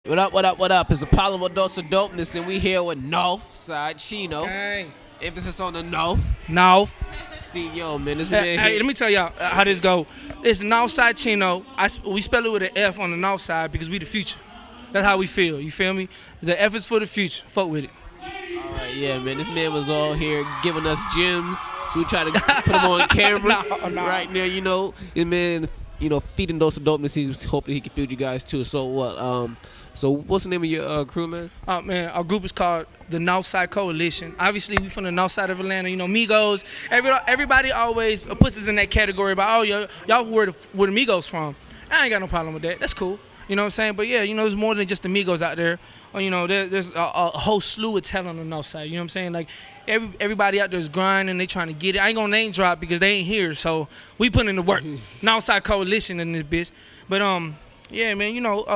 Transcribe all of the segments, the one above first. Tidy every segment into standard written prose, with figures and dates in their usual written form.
What up, what up, what up? It's Apollo Dose of Dopeness, and we here with Nawf, side Chino. Dang. Emphasis on the Nawf. Nawf. See, yo, man, this Hey, man here. let me tell y'all how this go. It's Nawf side Chino. We spell it with an F on the Nawf side because we the future. That's how we feel. You feel me? The F is for the future. Fuck with it. All right, yeah, man, this man was all here giving us gems, so we try to put him on camera No. right now. You know, this man, feeding Dose of Dopeness. He was hoping he could feed you guys too. So what? So what's the name of your crew, man? Oh man, our group is called the Nawf Side Coalition. Obviously, we from the north side of Atlanta. You know, Migos. Everybody always puts us in that category about, oh, y'all where the Migos from. I ain't got no problem with that. That's cool. You know what I'm saying? But yeah, there's more than just the Migos out there. There's a whole slew of talent on the north side. You know what I'm saying? Like everybody out there is grinding. They trying to get it. I ain't gonna name drop because they ain't here. So we put in the work. North Side Coalition in this bitch. But yeah, man,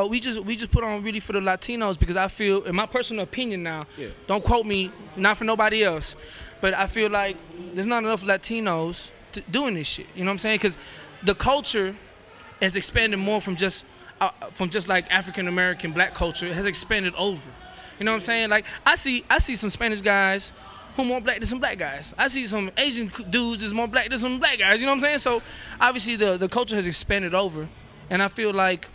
we just put on really for the Latinos because I feel, in my personal opinion now, don't quote me, not for nobody else, but I feel like there's not enough Latinos doing this shit. You know what I'm saying? Because the culture has expanded more from just like African American black culture. It has expanded over. You know what I'm saying? Like I see some Spanish guys who more black than some black guys. I see some Asian dudes that's more black than some black guys. You know what I'm saying? So obviously the culture has expanded over, and I feel like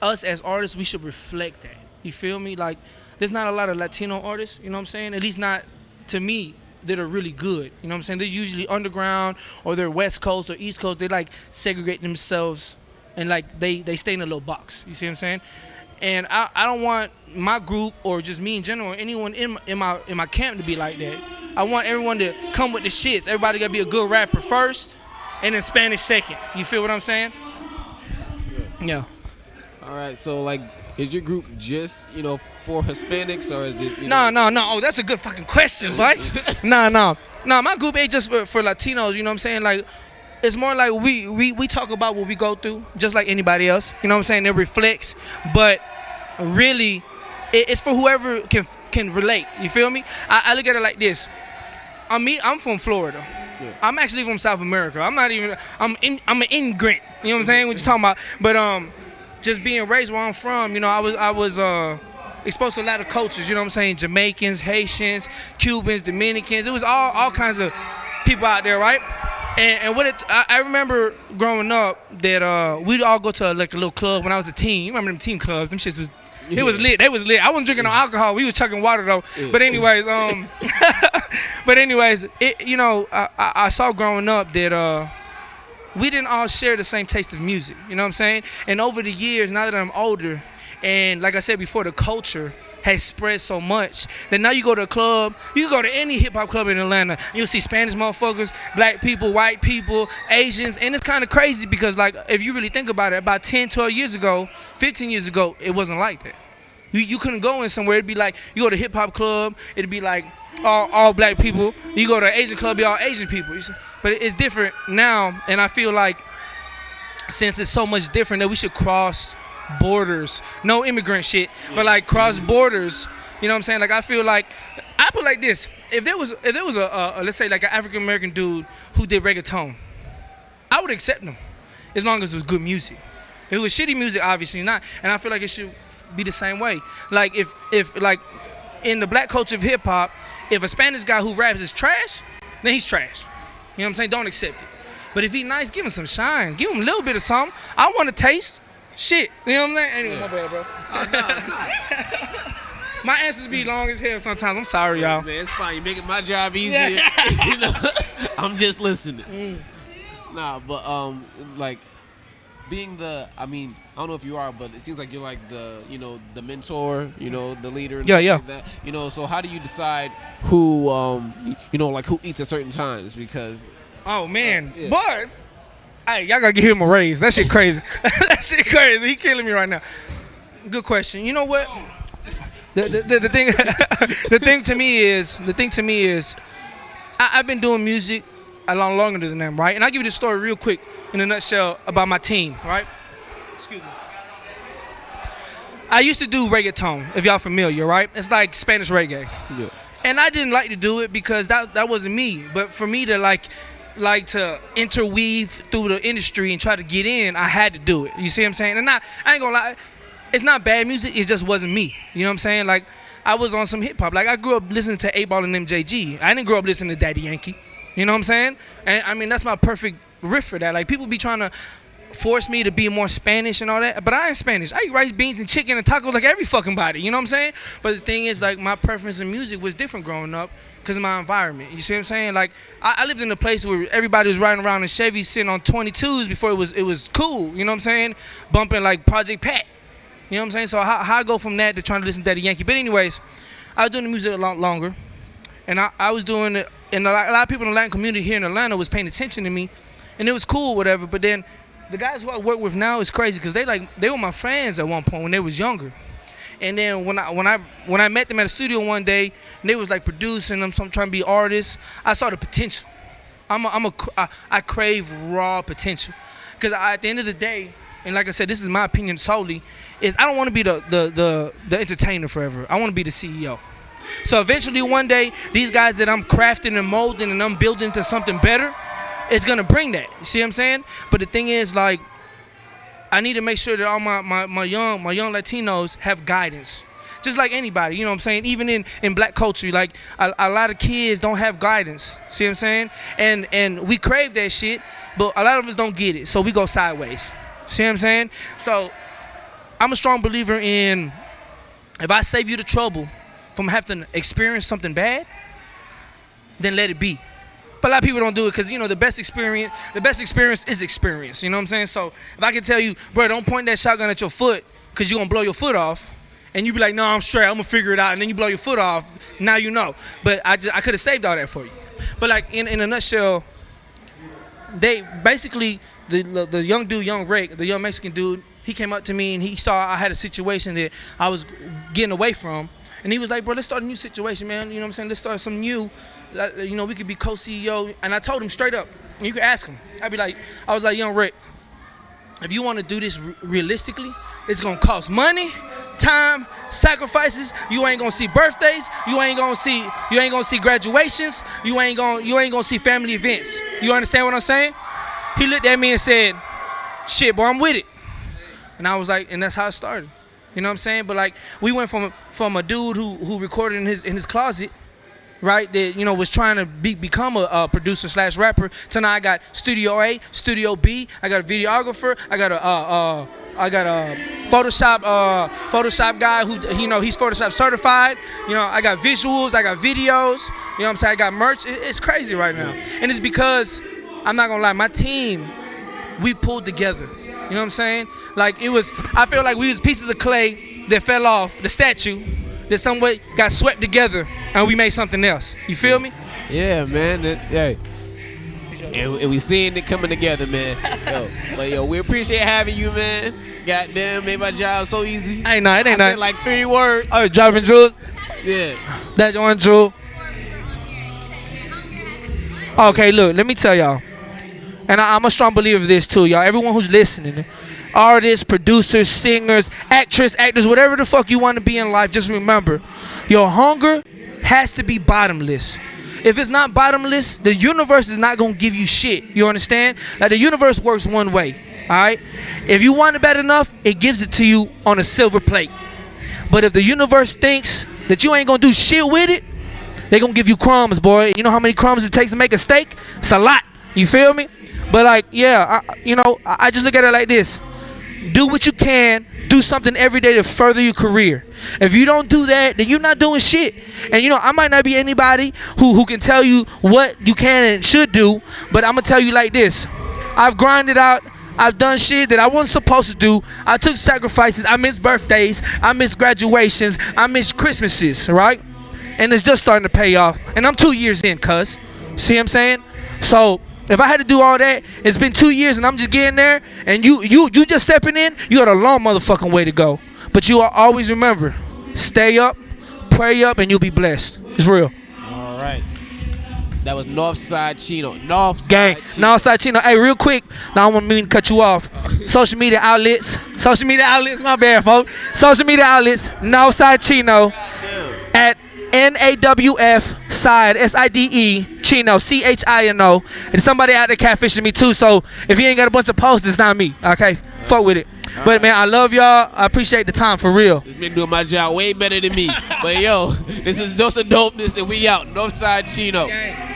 us as artists, we should reflect that. You feel me? Like, there's not a lot of Latino artists, you know what I'm saying? At least not to me, that are really good. You know what I'm saying? They're usually underground or they're West Coast or East Coast. They like segregate themselves and like they stay in a little box. You see what I'm saying? And I don't want my group or just me in general, anyone in my camp to be like that. I want everyone to come with the shits. Everybody gotta be a good rapper first and then Spanish second. You feel what I'm saying? Yeah. All right, so like, is your group just for Hispanics, or is it? No. Oh, that's a good fucking question, boy. No. My group ain't just for Latinos. You know what I'm saying? Like, it's more like we talk about what we go through, just like anybody else. You know what I'm saying? It reflects, but really, it's for whoever can relate. You feel me? I look at it like this. I'm from Florida. Yeah. I'm actually from South America. I'm an immigrant. You know what I'm saying? What you talking about? But just being raised where I'm from, I was exposed to a lot of cultures, you know what I'm saying? Jamaicans, Haitians, Cubans, Dominicans. It was all kinds of people out there, right? And I remember growing up that we'd all go to like a little club when I was a teen. You remember them teen clubs? Them shits was, it was lit. They was lit. I wasn't drinking no alcohol. We was chugging water though. Yeah. But anyways, I saw growing up that we didn't all share the same taste of music, you know what I'm saying? And over the years, now that I'm older, and like I said before, the culture has spread so much that now you go to a club, you go to any hip-hop club in Atlanta, you'll see Spanish motherfuckers, black people, white people, Asians, and it's kind of crazy because, like, if you really think about it, about 10, 12 years ago, 15 years ago, it wasn't like that. You couldn't go in somewhere, it'd be like, you go to a hip-hop club, it'd be like all black people. You go to an Asian club, be all Asian people. You see? But it's different now, and I feel like since it's so much different that we should cross borders. No immigrant shit, but like cross borders. You know what I'm saying? Like I feel like I put like this: if there was a let's say like an African American dude who did reggaeton, I would accept him as long as it was good music. If it was shitty music, obviously not. And I feel like it should be the same way. Like if like in the black culture of hip hop, if a Spanish guy who raps is trash, then he's trash. You know what I'm saying? Don't accept it. But if he's nice, give him some shine. Give him a little bit of something. I want to taste shit. You know what I'm saying? Anyway, my bad, bro. My answers be long as hell sometimes. I'm sorry, y'all. Man, it's fine. You're making my job easier. I'm just listening. Nah, but like being I don't know if you are, but it seems like you're like the mentor, the leader. And yeah. like that. So how do you decide who, like who eats at certain times? Because. Oh man, but hey, y'all gotta give him a raise. That shit crazy. That shit crazy. He killing me right now. Good question. You know what? The thing, the thing to me is, I've been doing music a lot longer than them, right? And I'll give you the story real quick in a nutshell about my team, right? Excuse me. I used to do reggaeton, if y'all familiar, right? It's like Spanish reggae. Yeah. And I didn't like to do it because that wasn't me. But for me to like to interweave through the industry and try to get in, I had to do it. You see what I'm saying? And I ain't gonna lie. it's not bad music. It just wasn't me. You know what I'm saying? Like I was on some hip hop. Like I grew up listening to 8 Ball and MJG. I didn't grow up listening to Daddy Yankee. You know what I'm saying? And I mean that's my perfect riff for that. Like people be trying to force me to be more Spanish and all that, but I ain't Spanish. I eat rice, beans, and chicken and tacos like every fucking body. You know what I'm saying? But the thing is, like my preference in music was different growing up because of my environment. You see what I'm saying? Like I lived in a place where everybody was riding around in Chevys, sitting on 22s before it was cool. You know what I'm saying? Bumping like Project Pat. You know what I'm saying? So how I go from that to trying to listen to Daddy Yankee? But anyways, I was doing the music a lot longer, and I was doing it, and a lot of people in the Latin community here in Atlanta was paying attention to me, and it was cool, whatever. But then the guys who I work with now is crazy because they were my friends at one point when they was younger, and then when I met them at a studio one day and they was like producing them, so I'm trying to be artists. I saw the potential. I crave raw potential because at the end of the day, and like I said, this is my opinion solely, is I don't want to be the entertainer forever. I want to be the CEO. So eventually one day, these guys that I'm crafting and molding and I'm building to something better, it's gonna bring that. You see what I'm saying? But the thing is, like, I need to make sure that all my young Latinos have guidance. Just like anybody, you know what I'm saying? Even in black culture, like a lot of kids don't have guidance. See what I'm saying? And we crave that shit, but a lot of us don't get it. So we go sideways. See what I'm saying? So I'm a strong believer in if I save you the trouble from having to experience something bad, then let it be. But a lot of people don't do it because, you know, the best experience is experience. You know what I'm saying? So if I can tell you, bro, don't point that shotgun at your foot because you're going to blow your foot off. And you be like, no, I'm straight. I'm going to figure it out. And then you blow your foot off. Now you know. But I could have saved all that for you. But, like, in a nutshell, they basically, the young dude, young Rick, the young Mexican dude, he came up to me and he saw I had a situation that I was getting away from. And he was like, bro, let's start a new situation, man. You know what I'm saying? Let's start some new. You know, we could be co-CEO. And I told him straight up, and you could ask him. I was like, young Rick, if you want to do this realistically, it's going to cost money, time, sacrifices. You ain't going to see birthdays. You ain't going to see graduations. You ain't going to see family events. You understand what I'm saying? He looked at me and said, shit, boy, I'm with it. And I was like, and that's how it started. You know what I'm saying? But like we went from a dude who recorded in his closet, right? That, you know, was trying to become a producer / rapper. To now I got Studio A, Studio B. I got a videographer. I got a Photoshop guy who, you know, he's Photoshop certified. You know, I got visuals. I got videos. You know what I'm saying? I got merch. It's crazy right now, and it's because I'm not gonna lie, my team, we pulled together. You know what I'm saying? Like I feel like we was pieces of clay that fell off the statue that some way got swept together and we made something else. You feel me? Yeah, man. Hey. And we seeing it coming together, man. Yo, we appreciate having you, man. Goddamn, made my job so easy. It ain't nothing. Said like 3 words. Oh, dropping jewels? Yeah. That's one jewel. Okay, look, let me tell y'all. And I'm a strong believer of this too, y'all. Everyone who's listening, artists, producers, singers, actors, whatever the fuck you want to be in life, just remember, your hunger has to be bottomless. If it's not bottomless, the universe is not going to give you shit. You understand? Like the universe works one way, all right? If you want it bad enough, it gives it to you on a silver plate. But if the universe thinks that you ain't going to do shit with it, they're going to give you crumbs, boy. You know how many crumbs it takes to make a steak? It's a lot. You feel me? But like, yeah, I just look at it like this. Do what you can. Do something every day to further your career. If you don't do that, then you're not doing shit. And you know, I might not be anybody who can tell you what you can and should do, but I'm going to tell you like this. I've grinded out. I've done shit that I wasn't supposed to do. I took sacrifices. I missed birthdays. I missed graduations. I missed Christmases, right? And it's just starting to pay off. And I'm 2 years in, cuz. See what I'm saying? So if I had to do all that, it's been 2 years and I'm just getting there, and you just stepping in, you got a long motherfucking way to go. But you always remember, stay up, pray up, and you'll be blessed. It's real. All right. That was Northside Chino. Northside Chino. Hey, real quick, now I don't mean to cut you off. Social media outlets, my bad, folks. Social media outlets, Northside Chino at NAWF side, SIDE, Chino, CHINO. And somebody out there catfishing me too, so if you ain't got a bunch of posts, it's not me, okay? Fuck with it. But man, I love y'all. I appreciate the time for real. This man doing my job way better than me. But yo, this is Dose of Dopeness, and we out. Northside Chino. Gang.